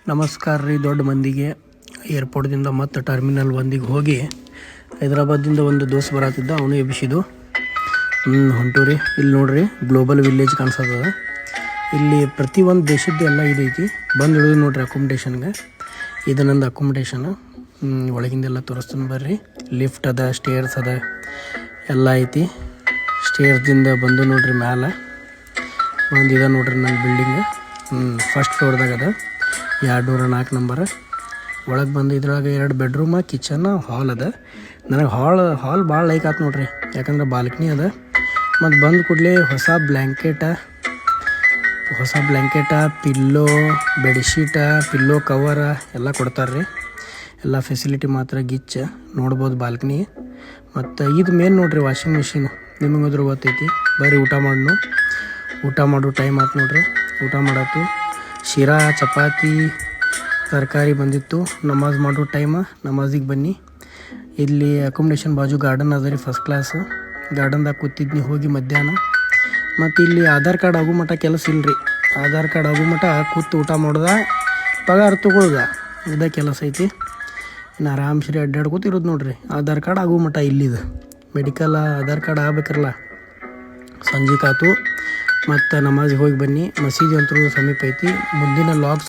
ನಮಸ್ಕಾರ ರೀ ದೊಡ್ಡ ಮಂದಿಗೆ. ಏರ್ಪೋರ್ಟ್ದಿಂದ ಮತ್ತು ಟರ್ಮಿನಲ್ 1ಗೆ ಹೋಗಿ ಹೈದ್ರಾಬಾದಿಂದ ಒಂದು ದೋಸ್ತ್ ಬರತ್ತಿದ್ದ, ಅವನು ಎಬ್ಬಿಸಿದ್ದು ಹೊಂಟೂರಿ. ಇಲ್ಲಿ ನೋಡ್ರಿ ಗ್ಲೋಬಲ್ ವಿಲೇಜ್ ಕಾಣಿಸ್ತದ. ಇಲ್ಲಿ ಪ್ರತಿಯೊಂದು ದೇಶದ್ದು ಎಲ್ಲ ಇದೈತಿ. ಬಂದು ಇಳಿದು ನೋಡ್ರಿ ಅಕೊಮಡೇಷನ್ಗೆ. ಇದು ನಂದು ಅಕೊಮಡೇಷನ್. ಒಳಗಿಂದೆಲ್ಲ ತೋರಿಸ್ತೀನಿ ಬರ್ರಿ. ಲಿಫ್ಟ್ ಅದ, ಸ್ಟೇರ್ಸ್ ಅದ, ಎಲ್ಲ ಐತಿ. ಸ್ಟೇರ್ಸ್ದಿಂದ ಬಂದು ನೋಡ್ರಿ ಮ್ಯಾಲೆ ಒಂದು ಇದೆ ನೋಡ್ರಿ ನನ್ನ ಬಿಲ್ಡಿಂಗ್. ಫಸ್ಟ್ ಫ್ಲೋರ್ದಾಗ ಅದ, 204 ನಂಬರ್. ಒಳಗೆ ಬಂದು ಇದ್ರೊಳಗೆ 2 ಬೆಡ್ರೂಮ, ಕಿಚನ್, ಹಾಲ್ ಅದ. ನನಗೆ ಹಾಲ್ ಭಾಳ ಲೈಕ್ ಆಯ್ತು ನೋಡ್ರಿ, ಯಾಕಂದ್ರೆ ಬಾಲ್ಕನಿ ಅದ. ಮತ್ತು ಬಂದು ಕೂಡಲೇ ಹೊಸ ಬ್ಲ್ಯಾಂಕೆಟ, ಪಿಲ್ಲೋ, ಬೆಡ್ಶೀಟ, ಪಿಲ್ಲೋ ಕವರ ಎಲ್ಲ ಕೊಡ್ತಾರೆ ರೀ. ಎಲ್ಲ ಫೆಸಿಲಿಟಿ ಮಾತ್ರ ಗಿಚ್ಚ. ನೋಡ್ಬೋದು ಬಾಲ್ಕನಿ. ಮತ್ತು ಇದು ಮೇನ್ ನೋಡ್ರಿ ವಾಷಿಂಗ್ ಮಿಷಿನ್. ನಿಮಗಾದ್ರೂ ಗೊತ್ತೈತಿ. ಬರೀ ಊಟ ಮಾಡೋ ಟೈಮ್ ಆಯ್ತು ನೋಡ್ರಿ. ಊಟ ಮಾಡತ್ತು ಶಿರಾ, ಚಪಾತಿ, ತರಕಾರಿ ಬಂದಿತ್ತು. ನಮಾಜ್ ಮಾಡೋ ಟೈಮ, ನಮಾಜಿಗೆ ಬನ್ನಿ. ಇಲ್ಲಿ ಅಕೊಮಡೇಷನ್ ಬಾಜು ಗಾರ್ಡನ್ ಅದ ರೀ, ಫಸ್ಟ್ ಕ್ಲಾಸ್. ಗಾರ್ಡನ್ದಾಗ ಕೂತಿದ್ನಿ ಹೋಗಿ ಮಧ್ಯಾಹ್ನ. ಮತ್ತು ಇಲ್ಲಿ ಆಧಾರ್ ಕಾರ್ಡ್ ಆಗೋ ಮಟ್ಟ ಕೆಲಸ ಇಲ್ಲರಿ. ಆಧಾರ್ ಕಾರ್ಡ್ ಆಗೋ ಮಟ್ಟ ಕೂತು ಊಟ ಮಾಡ್ದ, ಪಗಾರ ತೊಗೊಳ್ದ, ಇದೇ ಕೆಲಸ ಐತಿ. ಇನ್ನು ಆರಾಮ್ಸರಿ ಅಡ್ಡಾಡ್ಕೊತಿರೋದು ನೋಡ್ರಿ. ಆಧಾರ್ ಕಾರ್ಡ್ ಆಗೋ ಮಟ್ಟ ಇಲ್ಲಿದು ಮೆಡಿಕಲ್ ಆಧಾರ್ ಕಾರ್ಡ್ ಆಗ್ಬೇಕಿರಲ್ಲ. ಸಂಜೆ ಕಾತು ಮತ್ತು ನಮಾಜಿಗೆ ಹೋಗಿ ಬನ್ನಿ. ಮಸೀದಿ ಅಂತೂ ಸಮೀಪ ಐತಿ. ಮುಂದಿನ ಲಾಗ್ಸ್